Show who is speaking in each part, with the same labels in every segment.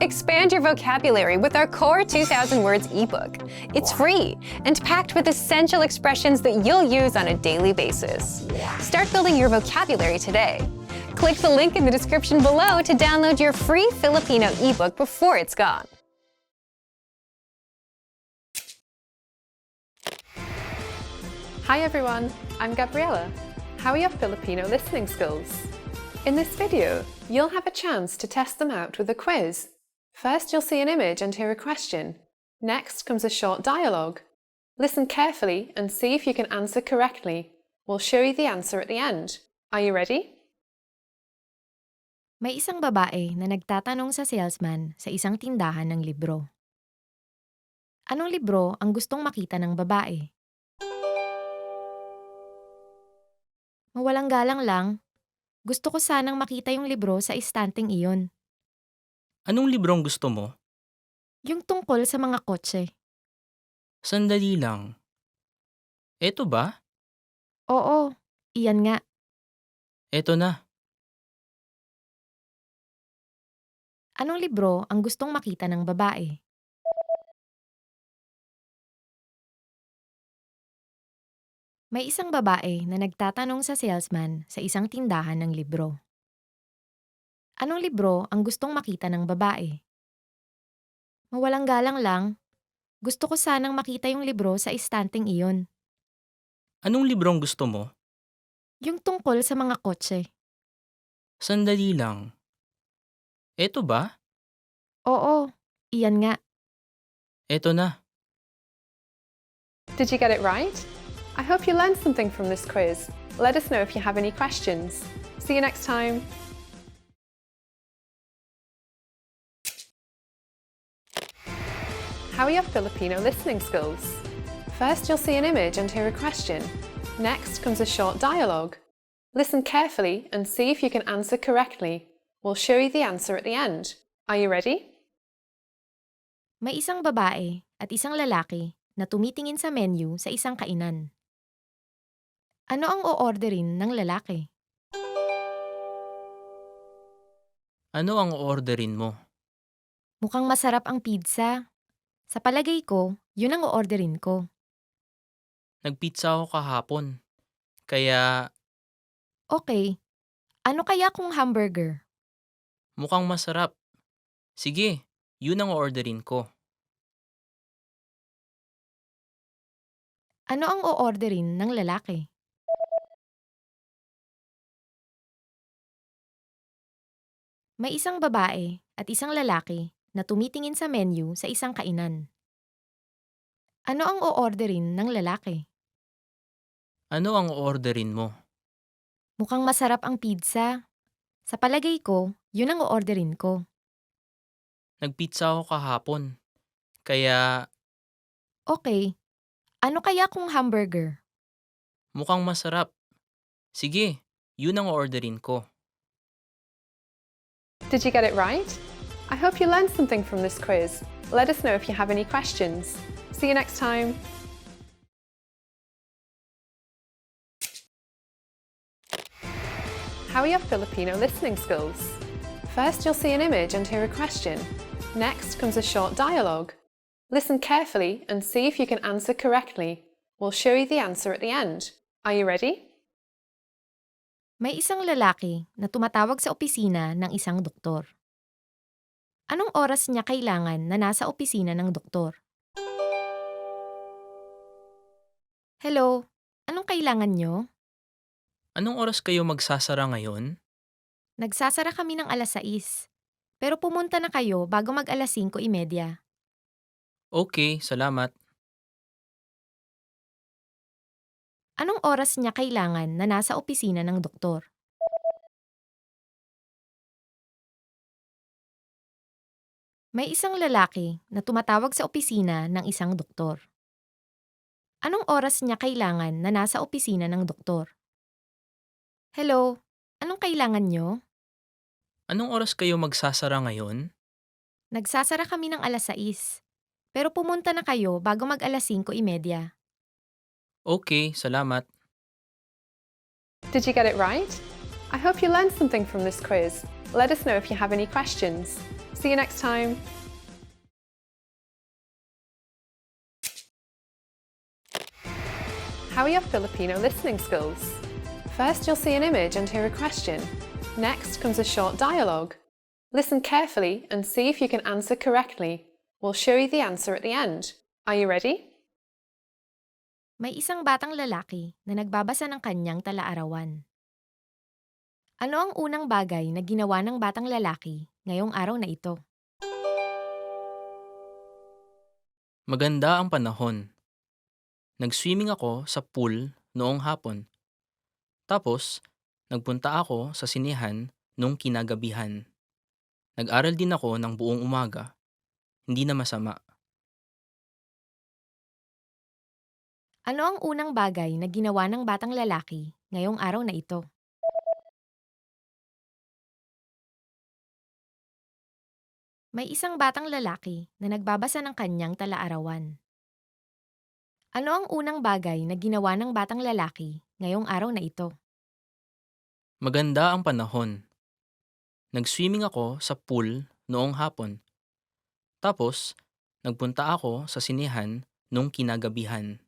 Speaker 1: Expand your vocabulary with our Core 2,000 Words ebook. It's free and packed with essential expressions that you'll use on a daily basis. Start building your vocabulary today. Click the link in the description below to download your free Filipino ebook before it's gone.
Speaker 2: Hi everyone, I'm Gabriella. How are your Filipino listening skills? In this video, you'll have a chance to test them out with a quiz. First, you'll see an image and hear a question. Next comes a short dialogue. Listen carefully and see if you can answer correctly. We'll show you the answer at the end. Are you ready?
Speaker 3: May isang babae na nagtatanong sa salesman sa isang tindahan ng libro. Anong libro ang gustong makita ng babae? Mawalang galang lang, gusto ko sanang makita yung libro sa istanteng iyon.
Speaker 4: Anong librong gusto mo?
Speaker 3: Yung tungkol sa mga kotse.
Speaker 4: Sandali lang. Eto ba?
Speaker 3: Oo, iyan nga.
Speaker 4: Eto na.
Speaker 3: Anong libro ang gustong makita ng babae? May isang babae na nagtatanong sa salesman sa isang tindahan ng libro. Anong libro ang gustong makita ng babae? Mawalang galang lang, gusto ko sanang makita yung libro sa istanteng iyon.
Speaker 4: Anong librong gusto mo?
Speaker 3: Yung tungkol sa mga kotse.
Speaker 4: Sandali lang. Eto ba?
Speaker 3: Oo, iyan nga.
Speaker 4: Eto na.
Speaker 2: Did you get it right? I hope you learned something from this quiz. Let us know if you have any questions. See you next time. How are your Filipino listening skills? First, you'll see an image and hear a question. Next comes a short dialogue. Listen carefully and see if you can answer correctly. We'll show you the answer at the end. Are you ready?
Speaker 3: May isang babae at isang lalaki na tumitingin sa menu sa isang kainan. Ano ang o-orderin ng lalaki?
Speaker 4: Ano ang orderin mo?
Speaker 3: Mukhang masarap ang pizza. Sa palagay ko, yun ang o-orderin ko.
Speaker 4: Nagpizza ako kahapon. Kaya
Speaker 3: Okay, ano kaya kung hamburger?
Speaker 4: mukhang masarap. Sige, yun ang orderin ko.
Speaker 3: Ano ang o-orderin ng lalaki? May isang babae at isang lalaki na tumitingin sa menu sa isang kainan. Ano ang o-orderin ng lalaki?
Speaker 4: Ano ang orderin mo?
Speaker 3: Mukhang masarap ang pizza. Sa palagay ko, yun ang o-orderin ko.
Speaker 4: Nagpizza ako kahapon. Kaya
Speaker 3: Okay, ano kaya kung hamburger?
Speaker 4: mukhang masarap. Sige, yun ang orderin ko.
Speaker 2: Did you get it right? I hope you learned something from this quiz. Let us know if you have any questions. See you next time. How are your Filipino listening skills? First, you'll see an image and hear a question. Next comes a short dialogue. Listen carefully and see if you can answer correctly. We'll show you the answer at the end. Are you ready?
Speaker 3: May isang lalaki na tumatawag sa opisina ng isang doktor. Anong oras niya kailangan na nasa opisina ng doktor? Hello, anong kailangan nyo?
Speaker 4: Anong oras kayo magsasara ngayon?
Speaker 3: Nagsasara kami ng alas 6. Pero pumunta na kayo bago mag alas 5:30.
Speaker 4: Okay, salamat.
Speaker 3: Anong oras niya kailangan na nasa opisina ng doktor? May isang lalaki na tumatawag sa opisina ng isang doktor. Anong oras niya kailangan na nasa opisina ng doktor? Hello, anong kailangan nyo?
Speaker 4: Anong oras kayo magsasara ngayon?
Speaker 3: Nagsasara kami ng alas 6. Pero pumunta na kayo bago mag alas 5:30.
Speaker 4: Okay, salamat.
Speaker 2: Did you get it right? I hope you learned something from this quiz. Let us know if you have any questions. See you next time. How are your Filipino listening skills? First, you'll see an image and hear a question. Next comes a short dialogue. Listen carefully and see if you can answer correctly. We'll show you the answer at the end. Are you ready?
Speaker 3: May isang batang lalaki na nagbabasa ng kanyang talaarawan. Ano ang unang bagay na ginawa ng batang lalaki ngayong araw na ito?
Speaker 4: Maganda ang panahon. Nag-swimming ako sa pool noong hapon. Tapos, nagpunta ako sa sinehan nung kinagabihan. Nag-aral din ako ng buong umaga. Hindi na masama.
Speaker 3: Ano ang unang bagay na ginawa ng batang lalaki ngayong araw na ito? May isang batang lalaki na nagbabasa ng kanyang talaarawan. Ano ang unang bagay na ginawa ng batang lalaki ngayong araw na ito?
Speaker 4: Maganda ang panahon. Nag-swimming ako sa pool noong hapon. Tapos, nagpunta ako sa sinehan nung kinagabihan.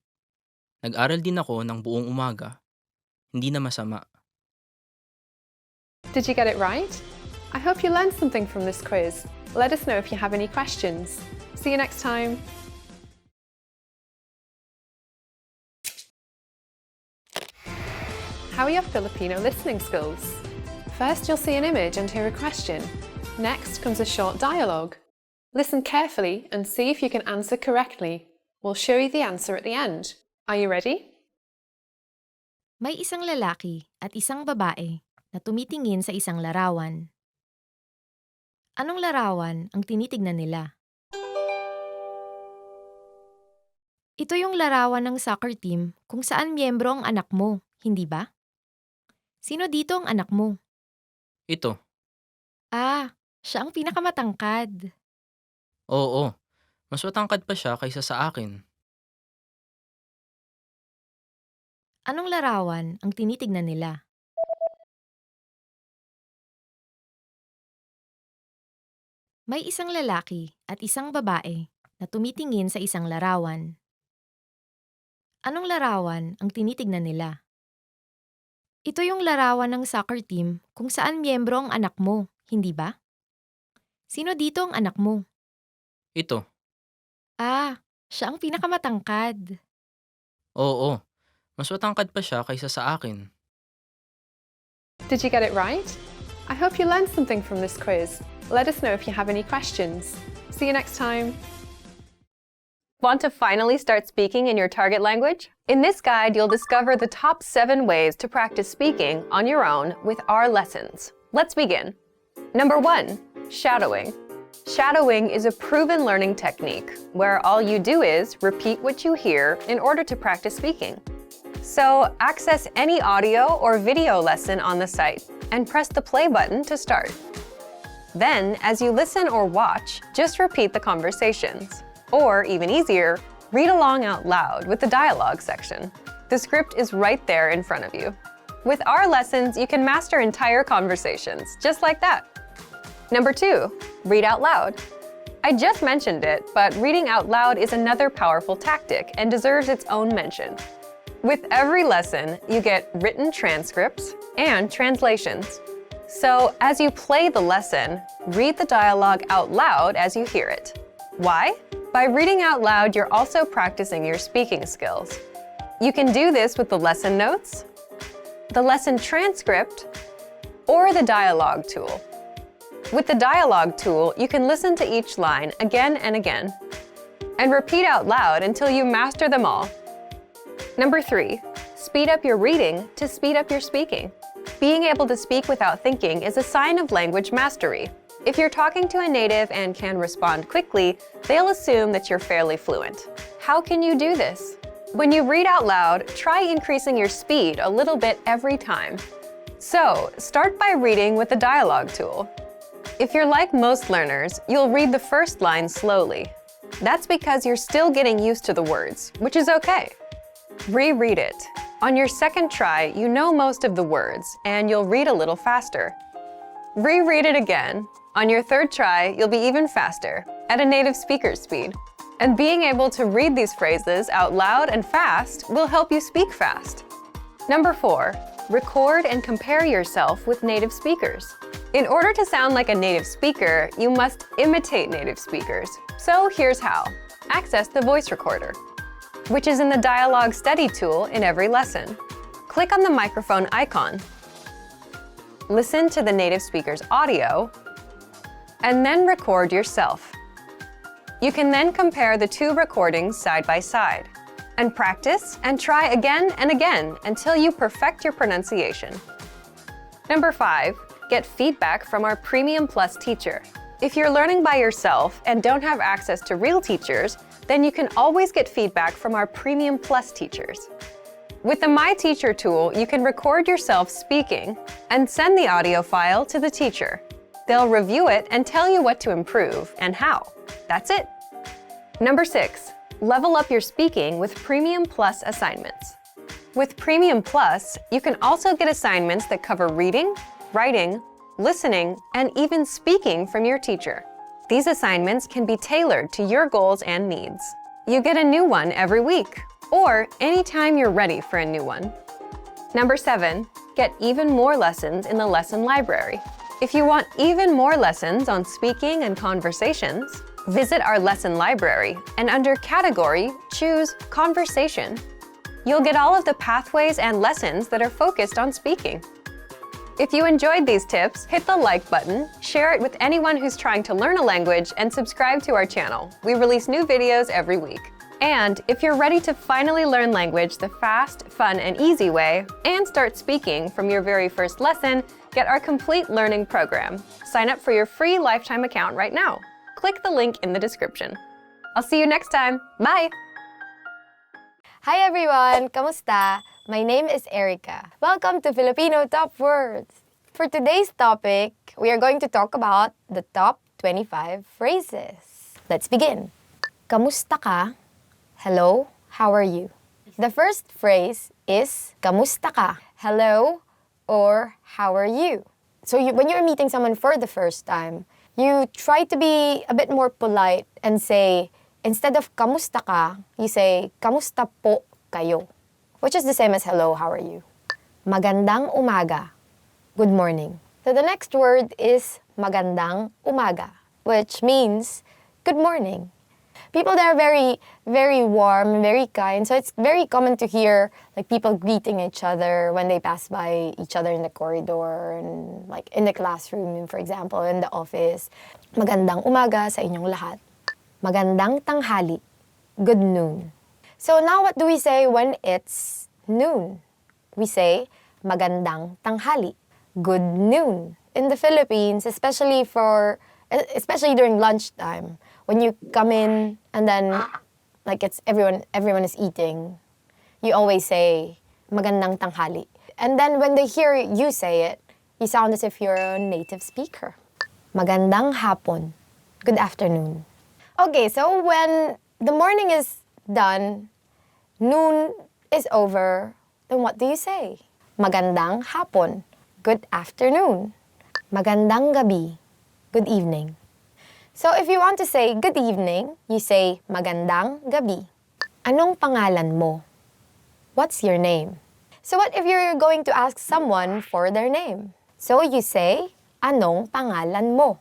Speaker 4: Nag-aral din ako ng buong umaga. Hindi na masama.
Speaker 2: Did you get it right? I hope you learned something from this quiz. Let us know if you have any questions. See you next time. How are your Filipino listening skills? First, you'll see an image and hear a question. Next comes a short dialogue. Listen carefully and see if you can answer correctly. We'll show you the answer at the end. Are you ready?
Speaker 3: May isang lalaki at isang babae na tumitingin sa isang larawan. Anong larawan ang tinitignan nila? Ito yung larawan ng soccer team kung saan miyembro ang anak mo, hindi ba? Sino dito ang anak mo?
Speaker 4: Ito.
Speaker 3: Ah, siya ang pinakamatangkad.
Speaker 4: Oo. Mas matangkad pa siya kaysa sa akin.
Speaker 3: Anong larawan ang tinitignan nila? May isang lalaki at isang babae na tumitingin sa isang larawan. Anong larawan ang tinitignan nila? Ito yung larawan ng soccer team kung saan miyembro ang anak mo, hindi ba? Sino dito ang anak mo?
Speaker 4: Ito.
Speaker 3: Ah, siya ang pinakamatangkad.
Speaker 4: Oo. Mas matangkad pa siya kaysa sa akin.
Speaker 2: Did you get it right? I hope you learned something from this quiz. Let us know if you have any questions. See you next time.
Speaker 1: Want to finally start speaking in your target language? In this guide, you'll discover the top 7 ways to practice speaking on your own with our lessons. Let's begin. Number 1, shadowing. Shadowing is a proven learning technique where all you do is repeat what you hear in order to practice speaking. So, access any audio or video lesson on the site and press the play button to start. Then, as you listen or watch, just repeat the conversations. Or, even easier, read along out loud with the dialogue section. The script is right there in front of you. With our lessons, you can master entire conversations, just like that. Number 2, read out loud. I just mentioned it, but reading out loud is another powerful tactic and deserves its own mention. With every lesson, you get written transcripts and translations. So, as you play the lesson, read the dialogue out loud as you hear it. Why? By reading out loud, you're also practicing your speaking skills. You can do this with the lesson notes, the lesson transcript, or the dialogue tool. With the dialogue tool, you can listen to each line again and again, and repeat out loud until you master them all. Number 3, speed up your reading to speed up your speaking. Being able to speak without thinking is a sign of language mastery. If you're talking to a native and can respond quickly, they'll assume that you're fairly fluent. How can you do this? When you read out loud, try increasing your speed a little bit every time. So, start by reading with the dialogue tool. If you're like most learners, you'll read the first line slowly. That's because you're still getting used to the words, which is okay. Reread it. On your second try, you know most of the words, and you'll read a little faster. Reread it again, On your third try, you'll be even faster, at a native speaker's speed. And being able to read these phrases out loud and fast will help you speak fast. Number 4, record and compare yourself with native speakers. In order to sound like a native speaker, you must imitate native speakers. So here's how. Access the voice recorder, which is in the Dialogue Study tool in every lesson. Click on the microphone icon. Listen to the native speaker's audio, and then record yourself. You can then compare the two recordings side by side, and practice and try again and again until you perfect your pronunciation. Number 5, get feedback from our Premium Plus teacher. If you're learning by yourself and don't have access to real teachers, then you can always get feedback from our Premium Plus teachers. With the My Teacher tool, you can record yourself speaking and send the audio file to the teacher. They'll review it and tell you what to improve and how. That's it. Number 6, level up your speaking with Premium Plus assignments. With Premium Plus, you can also get assignments that cover reading, writing, listening, and even speaking from your teacher. These assignments can be tailored to your goals and needs. You get a new one every week, or anytime you're ready for a new one. Number 7, get even more lessons in the lesson library. If you want even more lessons on speaking and conversations, visit our lesson library and under Category, choose Conversation. You'll get all of the pathways and lessons that are focused on speaking. If you enjoyed these tips, hit the like button, share it with anyone who's trying to learn a language, and subscribe to our channel. We release new videos every week. And if you're ready to finally learn language the fast, fun, and easy way, and start speaking from your very first lesson, get our complete learning program. Sign up for your free lifetime account right now. Click the link in the description. I'll see you next time. Bye!
Speaker 5: Hi everyone! Kamusta? My name is Erica. Welcome to Filipino Top Words! For today's topic, we are going to talk about the top 25 phrases. Let's begin. Kamusta ka? Hello, how are you? The first phrase is kamusta ka? Hello or how are you? So when you're meeting someone for the first time, you try to be a bit more polite and say, instead of kamusta ka, you say kamusta po kayo, which is the same as hello, how are you? Magandang umaga, good morning. So the next word is magandang umaga, which means good morning. People there are very, very warm, very kind. So it's very common to hear like people greeting each other when they pass by each other in the corridor and like in the classroom, for example, in the office. Magandang umaga sa inyong lahat. Magandang tanghali. Good noon. So now what do we say when it's noon? We say magandang tanghali. Good noon. In the Philippines, especially during lunchtime, when you come in and then like it's everyone is eating, you always say magandang tanghali. And then when they hear you say it, you sound as if you're a native speaker. Magandang hapon. Good afternoon. Okay, so when the morning is done, noon is over, then what do you say? Magandang hapon. Good afternoon. Magandang gabi. Good evening. So if you want to say good evening, you say magandang gabi. Anong pangalan mo? What's your name? So what if you're going to ask someone for their name? So you say, anong pangalan mo?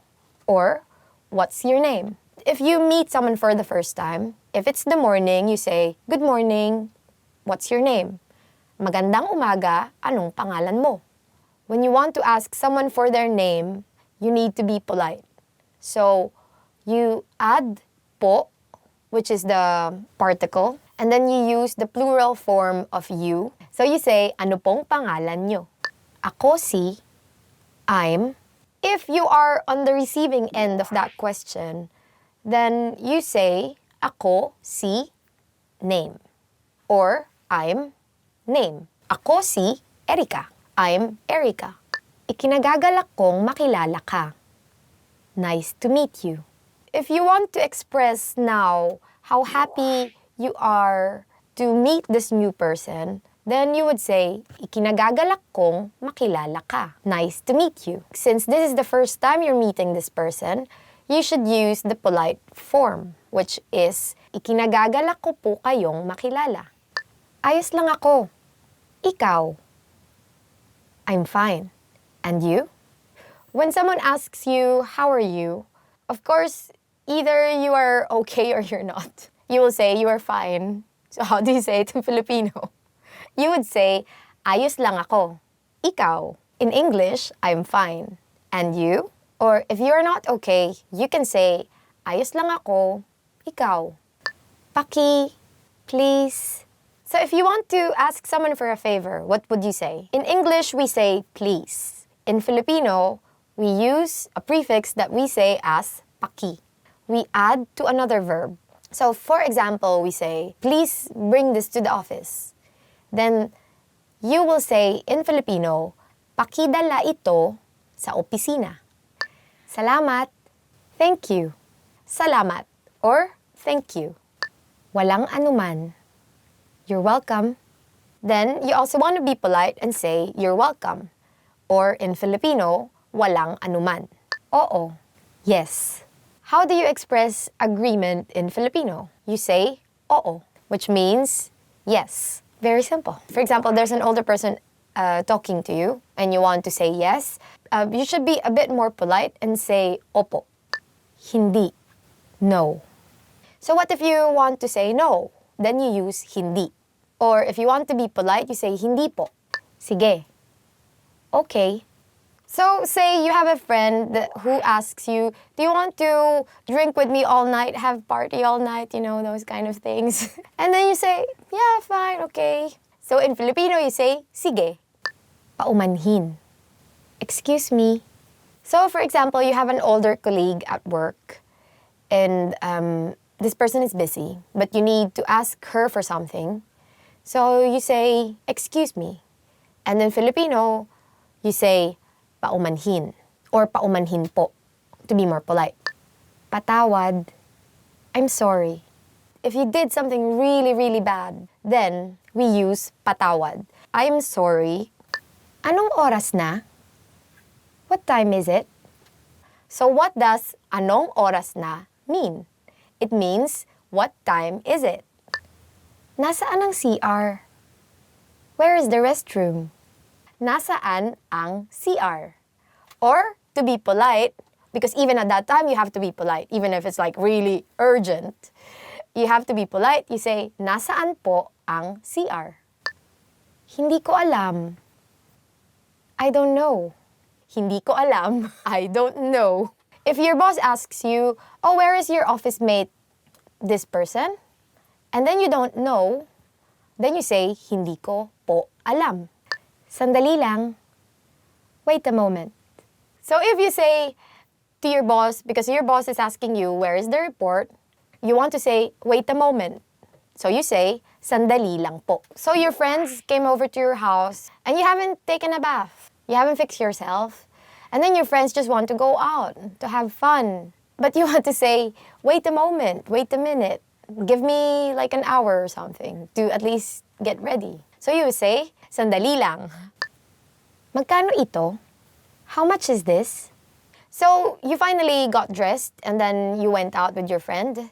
Speaker 5: Or, what's your name? If you meet someone for the first time, if it's the morning, you say, good morning, what's your name? Magandang umaga, anong pangalan mo? When you want to ask someone for their name, you need to be polite. So, you add po, which is the particle, and then you use the plural form of you. So you say, ano pong pangalan nyo? Ako si, I'm. If you are on the receiving end of that question, then you say, ako si, name. Or, I'm, name. Ako si Erica. I'm Erica. Ikinagagalak kong makilala ka. Nice to meet you. If you want to express now how happy you are to meet this new person, then you would say, ikinagagalak kong makilala ka. Nice to meet you. Since this is the first time you're meeting this person, you should use the polite form, which is, ikinagagalak ko po kayong makilala. Ayos lang ako. Ikaw? I'm fine. And you? When someone asks you, how are you? Of course, either you are okay or you're not. You will say, you are fine. So how do you say it in Filipino? You would say, ayos lang ako. Ikaw. In English, I'm fine. And you? Or if you're not okay, you can say, ayos lang ako. Ikaw. Paki, please. So if you want to ask someone for a favor, what would you say? In English, we say please. In Filipino, we use a prefix that we say as paki. We add to another verb. So for example, we say, please bring this to the office. Then you will say in Filipino, pakidala ito sa opisina. Salamat, thank you. Salamat or thank you. Walang anuman. You're welcome. Then you also want to be polite and say you're welcome. Or in Filipino, walang anuman. Oo. Yes. How do you express agreement in Filipino? You say oo, which means yes. Very simple. For example, there's an older person talking to you and you want to say yes. You should be a bit more polite and say opo. Hindi. No. So what if you want to say no? Then you use hindi. Or if you want to be polite, you say hindi po. Sige. Okay. So say you have a friend who asks you, do you want to drink with me all night, have party all night, you know, those kind of things. And then you say, yeah, fine, okay. So in Filipino, you say, sige. Paumanhin. Excuse me. So for example, you have an older colleague at work and this person is busy, but you need to ask her for something. So you say, excuse me. And in Filipino, you say, paumanhin or paumanhin po, to be more polite. Patawad. I'm sorry. If you did something really, really bad, then we use patawad. I'm sorry. Anong oras na? What time is it? So what does anong oras na mean? It means, what time is it? Nasaan ang CR? Where is the restroom? Nasaan ang CR? Or, to be polite, because even at that time, you have to be polite, even if it's like really urgent. You have to be polite, you say, nasaan po ang CR? Hindi ko alam. I don't know. Hindi ko alam. I don't know. If your boss asks you, oh, where is your office mate? This person? And then you don't know, then you say, hindi ko po alam. Sandali lang. Wait a moment. So if you say to your boss, because your boss is asking you, where is the report? You want to say, wait a moment. So you say, sandali lang po. So your friends came over to your house and you haven't taken a bath. You haven't fixed yourself. And then your friends just want to go out to have fun. But you want to say, wait a moment, wait a minute. Give me like an hour or something to at least get ready. So you would say, sandali lang. Magkano ito? How much is this? So you finally got dressed and then you went out with your friend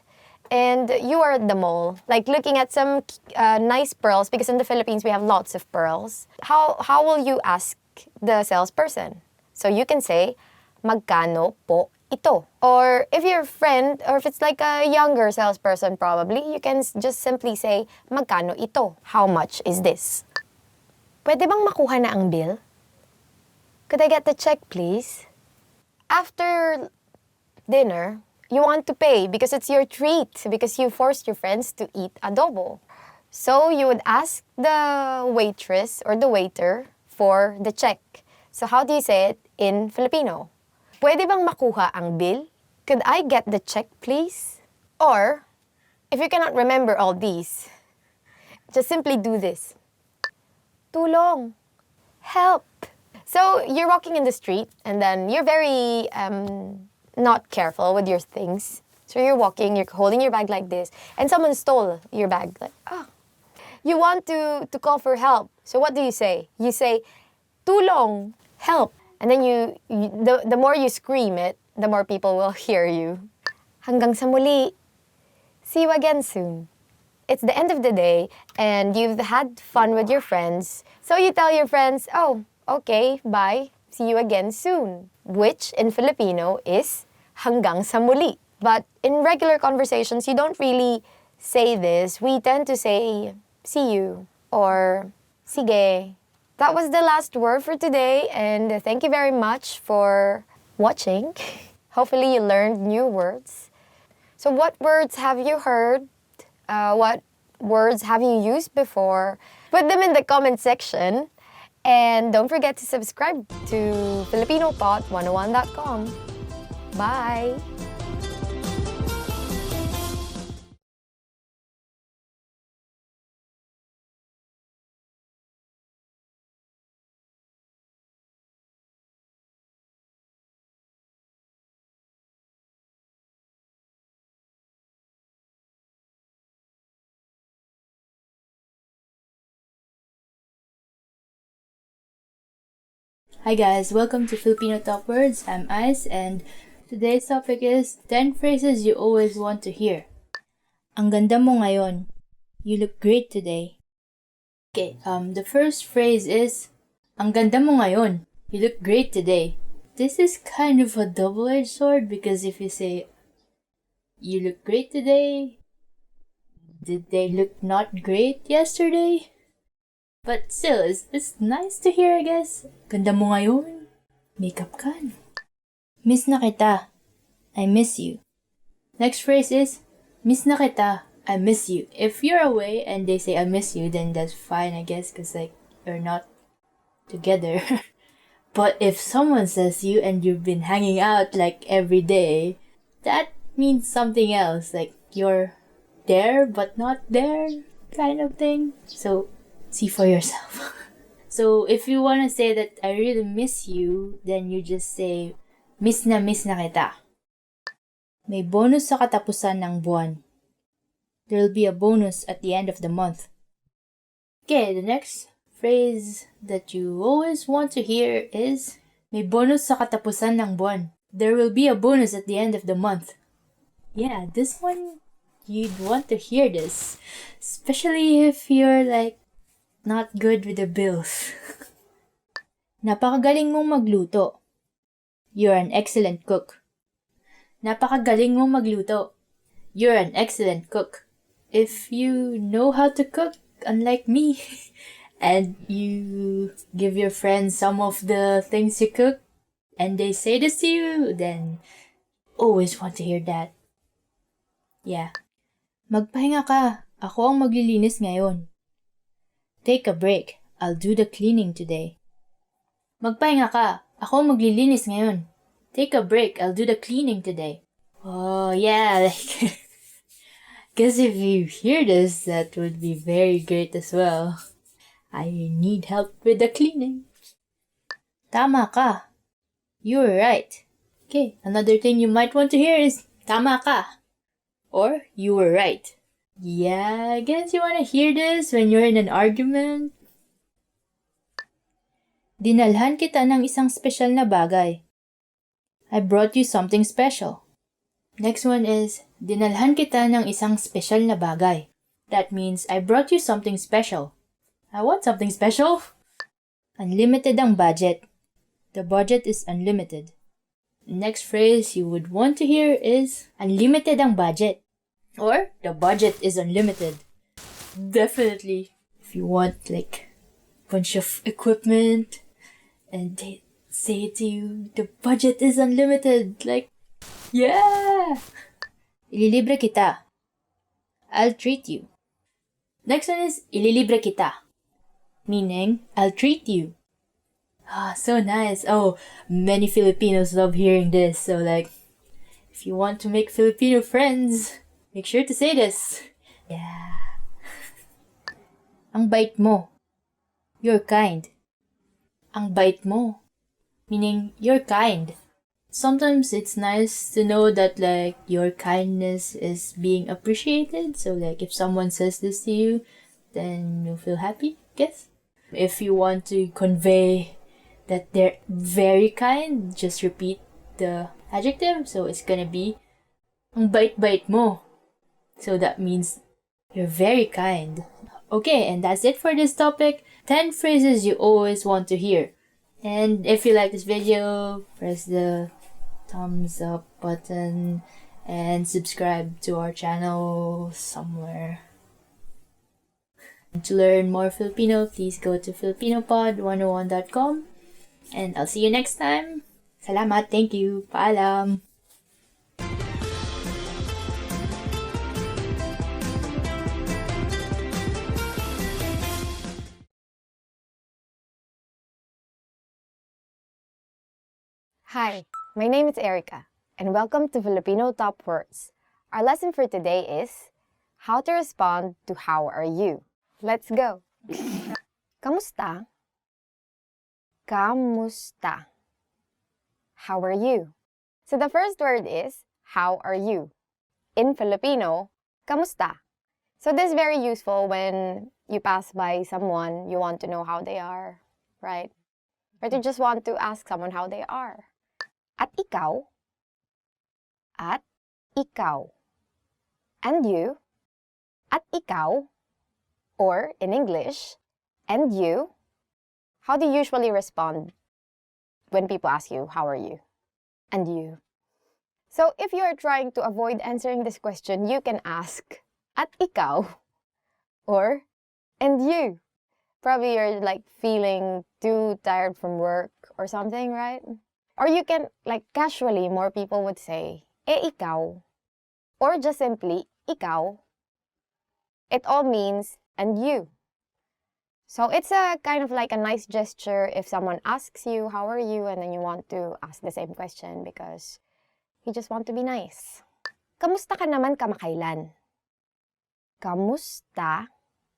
Speaker 5: and you are at the mall, like looking at some nice pearls, because in the Philippines we have lots of pearls. How will you ask the salesperson? So you can say, magkano po ito? Or if you're a friend, or if it's like a younger salesperson probably, you can just simply say, magkano ito? How much is this? Pwede bang makuha na ang bill? Could I get the check, please? After dinner, you want to pay because it's your treat, because you forced your friends to eat adobo. So you would ask the waitress or the waiter for the check. So how do you say it in Filipino? Pwede bang makuha ang bill? Could I get the check, please? Or, if you cannot remember all these, just simply do this. Tulong. Help. So you're walking in the street and then you're very not careful with your things. So you're walking, you're holding your bag like this, and someone stole your bag. Like, oh. you want to call for help. So what do you say? You say, tulong, help. And then the more you scream it, the more people will hear you. Hanggang sa muli. See you again soon. It's the end of the day, and you've had fun with your friends. So you tell your friends, oh, okay, bye. See you again soon. Which in Filipino is hanggang sa muli. But in regular conversations, you don't really say this. We tend to say, see you, or sige. That was the last word for today, and thank you very much for watching. Hopefully you learned new words. So what words have you heard? What words have you used before? Put them in the comment section. And don't forget to subscribe to FilipinoPod101.com. Bye!
Speaker 6: Hi guys, welcome to Filipino Top Words. I'm Ice and today's topic is 10 phrases you always want to hear. Ang ganda mo ngayon. You look great today. Okay, the first phrase is ang ganda mo ngayon. You look great today. This is kind of a double-edged sword because if you say you look great today, did they look not great yesterday? But still, it's nice to hear, I guess. Ganda mo ngayon. Makeup ka. Miss na kita. I miss you. Next phrase is, miss na kita. I miss you. If you're away and they say I miss you, then that's fine, I guess, because like you're not together. But if someone says you and you've been hanging out like every day, that means something else. Like you're there but not there kind of thing. So see for yourself. So if you want to say that I really miss you, then you just say, miss na kita. May bonus sa katapusan ng buwan. There'll be a bonus at the end of the month. Okay, the next phrase that you always want to hear is, may bonus sa katapusan ng buwan. There will be a bonus at the end of the month. Yeah, this one, you'd want to hear this. Especially if you're like, not good with the bills. Napakagaling mong magluto. You're an excellent cook. Napakagaling mong magluto. You're an excellent cook. If you know how to cook, unlike me, and you give your friends some of the things you cook, and they say this to you, then always want to hear that. Yeah. Magpahinga ka. Ako ang maglilinis ngayon. Take a break. I'll do the cleaning today. Magpahinga ka. Ako maglilinis ngayon. Take a break. I'll do the cleaning today. Oh, yeah. Like, guess if you hear this, that would be very great as well. I need help with the cleaning. Tama ka. You're right. Okay, another thing you might want to hear is tama ka. Or you were right. Yeah, I guess you want to hear this when you're in an argument. Dinalhan kita ng isang special na bagay. I brought you something special. Next one is, dinalhan kita ng isang special na bagay. That means, I brought you something special. I want something special. Unlimited ang budget. The budget is unlimited. Next phrase you would want to hear is, unlimited ang budget. Or, the budget is unlimited. Definitely. If you want, like, a bunch of equipment, and they say to you, the budget is unlimited. Like, yeah! Ililibre kita. I'll treat you. Next one is, ililibre kita. Meaning, I'll treat you. Ah, so nice. Oh, many Filipinos love hearing this. So, like, if you want to make Filipino friends, make sure to say this. Yeah. Ang bait mo. You're kind. Ang bait mo. Meaning, you're kind. Sometimes it's nice to know that, like, your kindness is being appreciated. So, like, if someone says this to you, then you'll feel happy, I guess. If you want to convey that they're very kind, just repeat the adjective. So it's gonna be ang bait-bait mo. So that means you're very kind. Okay, and that's it for this topic. 10 phrases you always want to hear. And if you like this video, press the thumbs up button and subscribe to our channel somewhere. To learn more Filipino, please go to filipinopod101.com. And I'll see you next time. Salamat, thank you, paalam.
Speaker 5: Hi, my name is Erica, and welcome to Filipino Top Words. Our lesson for today is how to respond to how are you. Let's go. Kamusta? Kamusta? How are you? So the first word is how are you? In Filipino, kamusta? So this is very useful when you pass by someone, you want to know how they are, right? Or you just want to ask someone how they are. At ikaw? At ikaw. And you? At ikaw? Or in English, and you? How do you usually respond when people ask you, how are you? And you? So if you are trying to avoid answering this question, you can ask, at ikaw? Or, and you? Probably you're like feeling too tired from work or something, right? Or you can, like casually, more people would say, ikaw. Or just simply, ikaw. It all means, and you. So it's a kind of like a nice gesture if someone asks you, how are you? And then you want to ask the same question because you just want to be nice. Kamusta ka naman kamakailan? Kamusta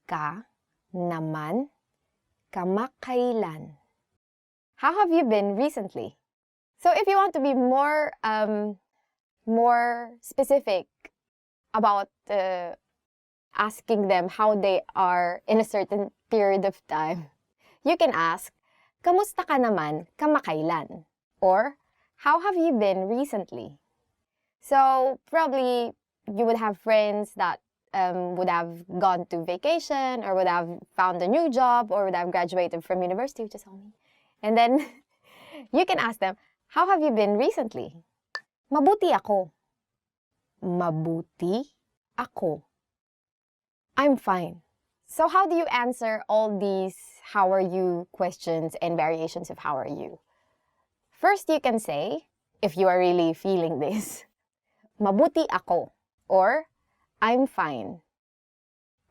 Speaker 5: ka naman kamakailan? How have you been recently? So if you want to be more specific about asking them how they are in a certain period of time, you can ask, kamusta ka naman kamakailan? Or, how have you been recently? So probably you would have friends that would have gone to vacation or would have found a new job or would have graduated from university, which is all me. And then you can ask them, how have you been recently? Mabuti ako. Mabuti ako. I'm fine. So how do you answer all these how are you questions and variations of how are you? First, you can say, if you are really feeling this, mabuti ako, or I'm fine.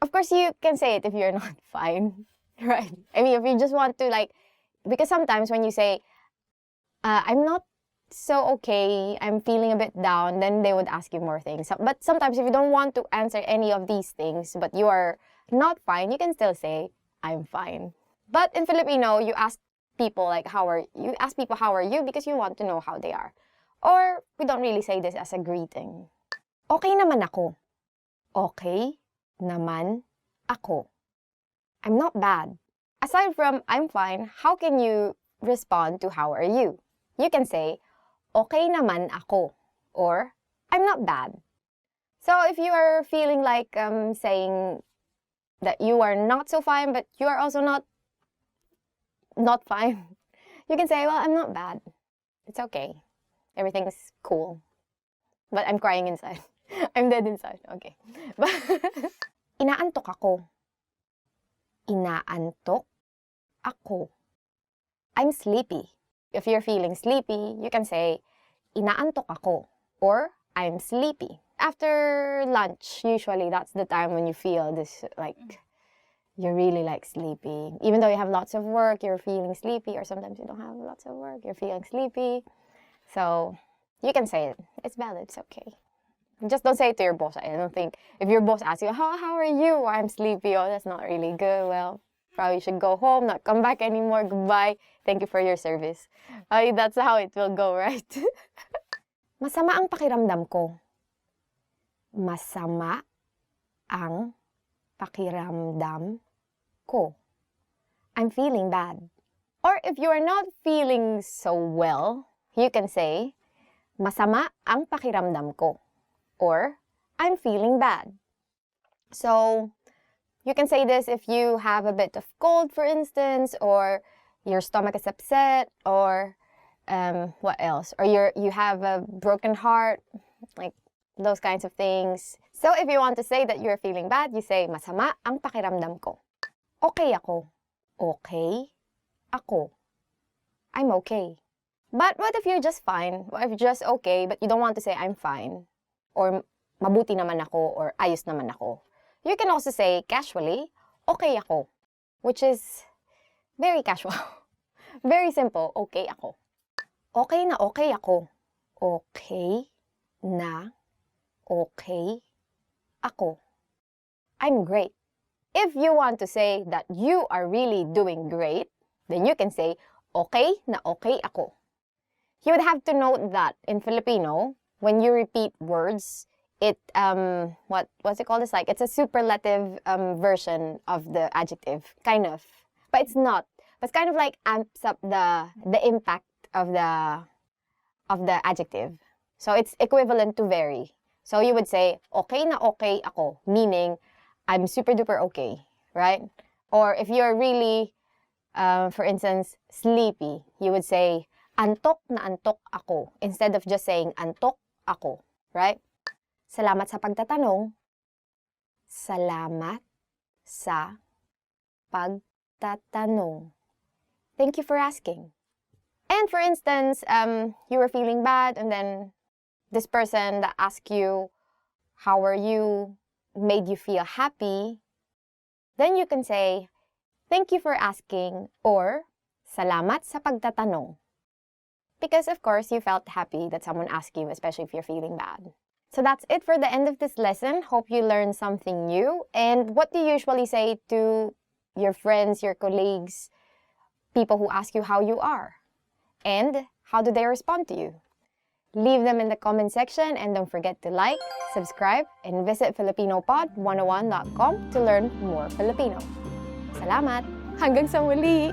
Speaker 5: Of course, you can say it if you're not fine, right? I mean, if you just want to because sometimes when you say, I'm not so okay, I'm feeling a bit down, then they would ask you more things. But sometimes if you don't want to answer any of these things, but you are not fine, you can still say, I'm fine. But in Filipino, you ask people how are you because you want to know how they are. Or we don't really say this as a greeting. Okay naman ako. Okay naman ako. I'm not bad. Aside from I'm fine, how can you respond to how are you? You can say, okay naman ako, or I'm not bad. So if you are feeling like saying that you are not so fine, but you are also not fine, you can say, well, I'm not bad. It's okay. Everything's cool. But I'm crying inside. I'm dead inside. Okay. Inaantok ako. Inaantok ako. I'm sleepy. If you're feeling sleepy, you can say, inaantok ako, or I'm sleepy. After lunch, usually that's the time when you feel this, you're really sleepy. Even though you have lots of work, you're feeling sleepy, or sometimes you don't have lots of work, you're feeling sleepy. So, you can say it. It's valid, it's okay. Just don't say it to your boss. I don't think, if your boss asks you, how are you? I'm sleepy. Oh, that's not really good. Well, probably should go home, not come back anymore. Goodbye. Thank you for your service. That's how it will go, right? Masama ang pakiramdam ko. Masama ang pakiramdam ko. I'm feeling bad. Or if you are not feeling so well, you can say, masama ang pakiramdam ko. Or, I'm feeling bad. So, you can say this if you have a bit of cold, for instance, or your stomach is upset, or what else? Or you have a broken heart, like those kinds of things. So, if you want to say that you're feeling bad, you say, masama ang pakiramdam ko. Okay ako. Okay ako. I'm okay. But what if you're just fine? What if you're just okay, but you don't want to say I'm fine? Or mabuti naman ako, or ayos naman ako. You can also say casually, okay ako. Which is very casual. Very simple, okay ako. Okay na okay ako. Okay na okay ako. I'm great. If you want to say that you are really doing great, then you can say, okay na okay ako. You would have to note that in Filipino, when you repeat words, it, what's it called? It's like, it's a superlative version of the adjective, kind of. But it's not. But it's kind of like amps up the impact of the adjective. So it's equivalent to very. So you would say, okay na okay ako, meaning, I'm super duper okay, right? Or if you're really, for instance, sleepy, you would say, antok na antok ako, instead of just saying antok ako, right? Salamat sa pagtatanong. Salamat sa pagtatanong. Thank you for asking. And for instance, you were feeling bad, and then this person that asked you, how are you, made you feel happy, then you can say, thank you for asking, or salamat sa pagtatanong. Because of course, you felt happy that someone asked you, especially if you're feeling bad. So that's it for the end of this lesson. Hope you learned something new. And what do you usually say to your friends, your colleagues, people who ask you how you are? And how do they respond to you? Leave them in the comment section, and don't forget to like, subscribe, and visit FilipinoPod101.com to learn more Filipino. Salamat! Hanggang sa muli!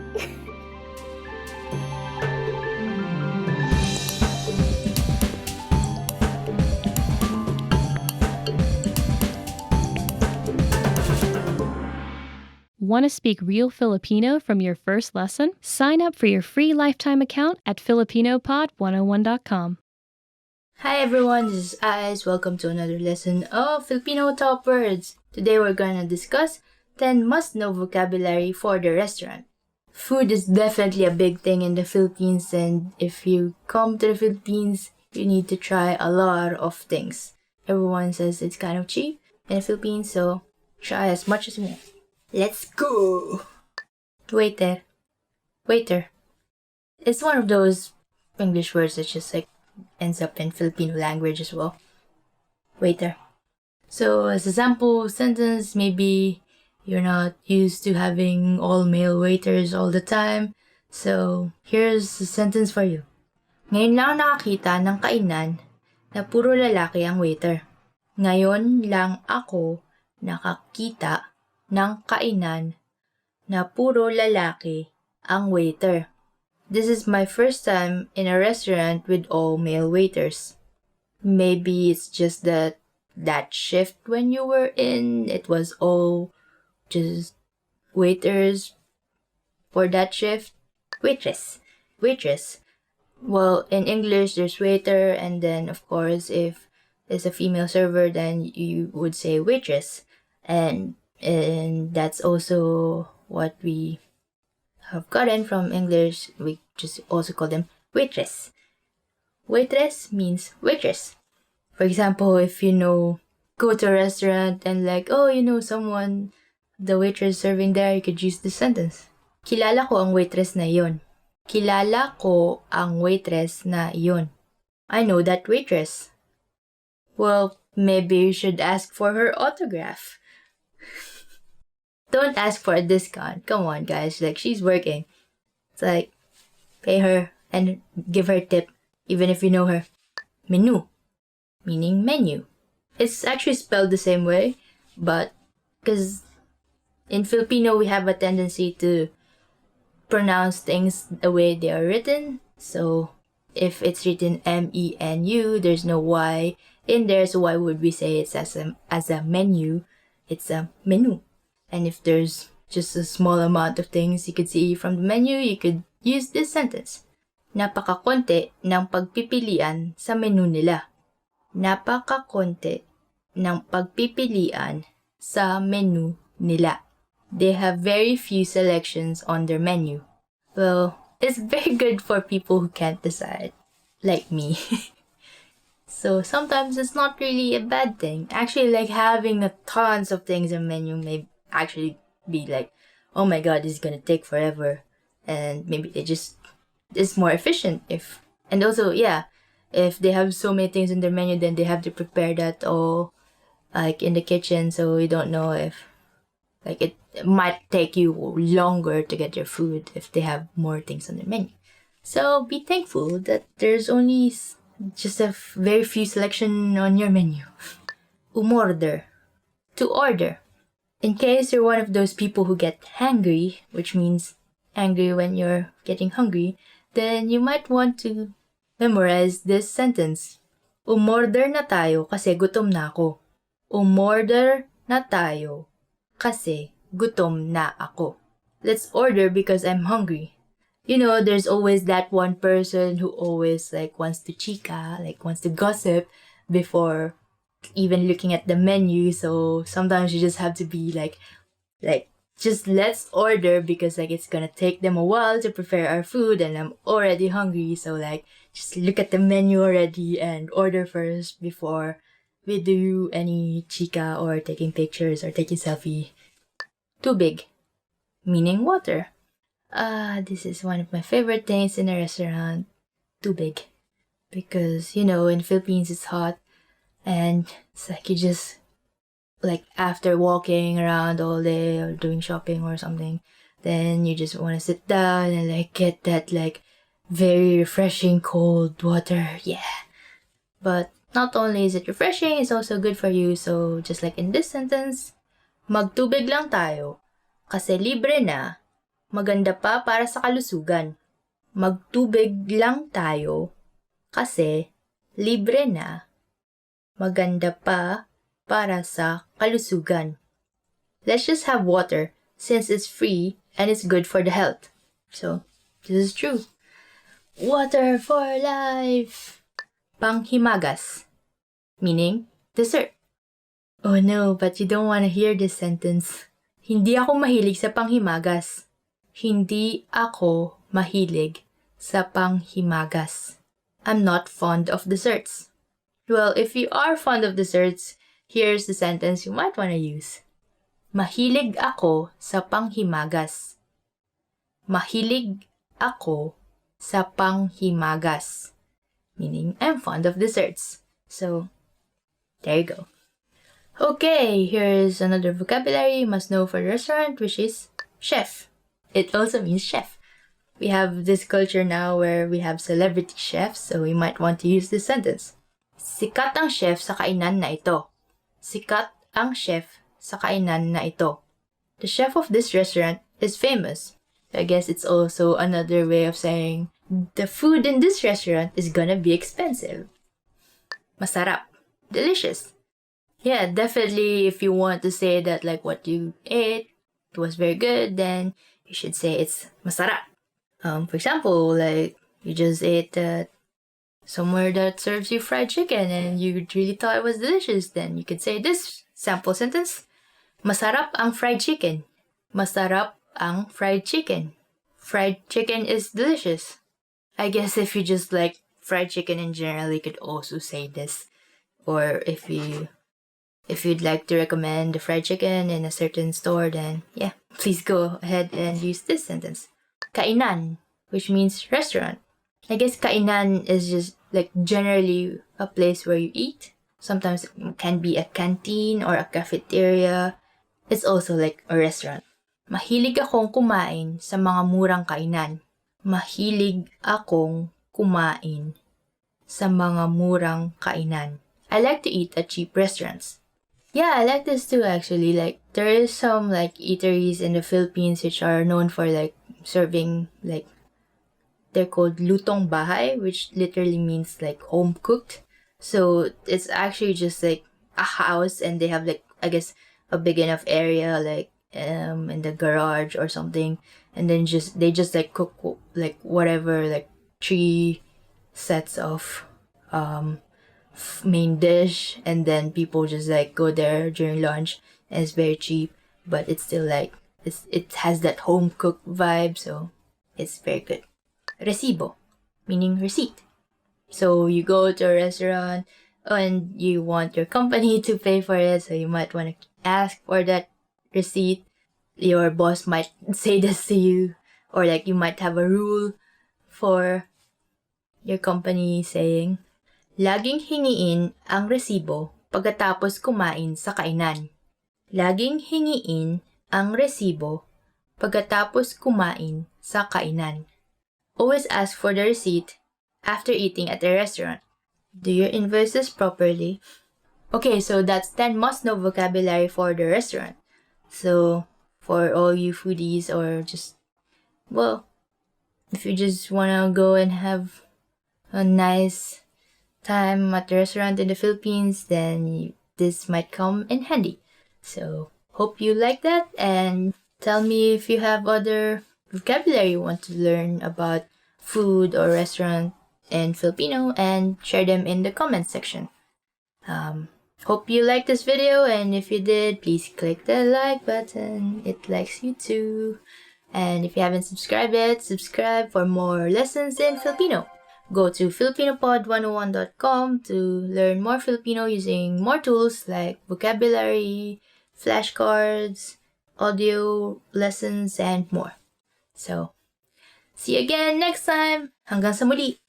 Speaker 7: Want to speak real Filipino from your first lesson? Sign up for your free lifetime account at FilipinoPod101.com.
Speaker 6: Hi everyone, this is Ice. Welcome to another lesson of Filipino Top Words. Today we're gonna discuss 10 must-know vocabulary for the restaurant. Food is definitely a big thing in the Philippines, and if you come to the Philippines, you need to try a lot of things. Everyone says it's kind of cheap in the Philippines, so try as much as you want. Let's go! Waiter. Waiter. It's one of those English words that just like ends up in Filipino language as well. Waiter. So as a sample sentence, maybe you're not used to having all male waiters all the time. So here's a sentence for you. Ngayon lang nakakita ng kainan na puro lalaki ang waiter. Ngayon lang ako nakakita ng kainan na puro lalaki ang waiter. This is my first time in a restaurant with all male waiters. Maybe it's just that shift when you were in, it was all just waiters for that shift. Waitress. Waitress. Well, in English, there's waiter, and then, of course, if it's a female server, then you would say waitress. And that's also what we have gotten from English. We just also call them waitress. Waitress means waitress. For example, if go to a restaurant and someone, the waitress serving there, you could use this sentence. Kilala ko ang waitress na yon. Kilala ko ang waitress na yon. I know that waitress. Well, maybe you should ask for her autograph. Don't ask for a discount. Come on, guys. She's working. It's pay her and give her a tip, even if you know her. Menu, meaning menu. It's actually spelled the same way, but because In Filipino, we have a tendency to pronounce things the way they are written. So if it's written menu, there's no y in there. So why would we say it's as a menu? It's a menu. And if there's just a small amount of things you could see from the menu, you could use this sentence. Napakakonti ng pagpipilian sa menu nila. Napakakonti ng pagpipilian sa menu nila. They have very few selections on their menu. Well, it's very good for people who can't decide, like me. So sometimes it's not really a bad thing. Actually, like having tons of things in menu may actually be like, oh my god, this is gonna take forever. And maybe it's more efficient if they have so many things in their menu, then they have to prepare that all like in the kitchen, so you don't know if like it might take you longer to get your food if they have more things on their menu. So be thankful that there's only just a very few selection on your menu. Umorder, to order. In case you're one of those people who get hangry, which means angry when you're getting hungry, then you might want to memorize this sentence. Umorder na tayo kasi gutom na ako. Umorder na tayo kasi gutom na ako. Let's order because I'm hungry. You know, there's always that one person who always wants to chica, wants to gossip before even looking at the menu. So sometimes you just have to be like just let's order because it's gonna take them a while to prepare our food and I'm already hungry. So just look at the menu already and order first before we do any chica or taking pictures or taking selfie. Tubig, meaning water. This is one of my favorite things in a restaurant. Tubig. Because, in Philippines it's hot and it's you just after walking around all day or doing shopping or something, then you just want to sit down and get that very refreshing cold water. Yeah. But not only is it refreshing, it's also good for you. So just like in this sentence, magtubig lang tayo kasi libre na, maganda pa para sa kalusugan. Magtubig lang tayo kasi libre na, maganda pa para sa kalusugan. Let's just have water since it's free and it's good for the health. So, this is true. Water for life. Panghimagas, meaning dessert. Oh no, but you don't want to hear this sentence. Hindi ako mahilig sa panghimagas. Hindi ako mahilig sa panghimagas. I'm not fond of desserts. Well, if you are fond of desserts, here's the sentence you might want to use. Mahilig ako sa panghimagas. Mahilig ako sa panghimagas. Meaning, I'm fond of desserts. So, there you go. Okay, here's another vocabulary you must know for the restaurant, which is chef. It also means chef. We have this culture now where we have celebrity chefs, so we might want to use this sentence. Sikat ang chef sa kainan na ito. Sikat ang chef sa kainan na ito. The chef of this restaurant is famous. I guess it's also another way of saying the food in this restaurant is gonna be expensive. Masarap. Delicious. Yeah, definitely if you want to say that what you ate was very good, then you should say it's masarap. For example, you just ate somewhere that serves you fried chicken and you really thought it was delicious, then you could say this sample sentence. Masarap ang fried chicken. Masarap ang fried chicken. Fried chicken is delicious. I guess if you just like fried chicken in general, you could also say this. Or if you'd like to recommend the fried chicken in a certain store, then yeah, please go ahead and use this sentence. Kainan, which means restaurant. I guess kainan is just generally a place where you eat. Sometimes it can be a canteen or a cafeteria. It's also a restaurant. Mahilig akong kumain sa mga murang kainan. Mahilig akong kumain sa mga murang kainan. I like to eat at cheap restaurants. Yeah, I like this too actually. Like there is some like eateries in the Philippines which are known for like serving like they're called lutong bahay, which literally means like home cooked. So it's actually just like a house and they have like I guess a big enough area like in the garage or something, and then they just like cook like whatever like 3 sets of main dish, and then people just like go there during lunch, and it's very cheap, but it's still like it has that home cooked vibe, so it's very good. Recibo, meaning receipt. So you go to a restaurant and you want your company to pay for it, so you might want to ask for that receipt. Your boss might say this to you, or like you might have a rule for your company saying, laging hingiin ang resibo pagkatapos kumain sa kainan. Laging hingiin ang resibo pagkatapos kumain sa kainan. Always ask for the receipt after eating at a restaurant. Do your invoices properly? Okay, so that's 10 must-know vocabulary for the restaurant. So, for all you foodies or just, well, if you just wanna go and have a nice time at the restaurant in the Philippines, then this might come in handy. So, hope you like that, and tell me if you have other vocabulary you want to learn about food or restaurant in Filipino, and share them in the comment section. Hope you liked this video, and if you did, please click the like button. It likes you too. And if you haven't subscribed yet, subscribe for more lessons in Filipino. Go to filipinopod101.com to learn more Filipino using more tools like vocabulary, flashcards, audio lessons, and more. So, see you again next time. Hanggang sa muli.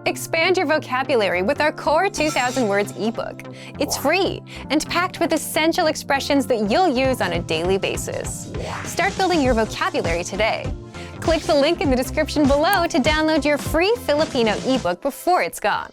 Speaker 1: Expand your vocabulary with our Core 2000 Words ebook. It's free and packed with essential expressions that you'll use on a daily basis. Start building your vocabulary today. Click the link in the description below to download your free Filipino ebook before it's gone.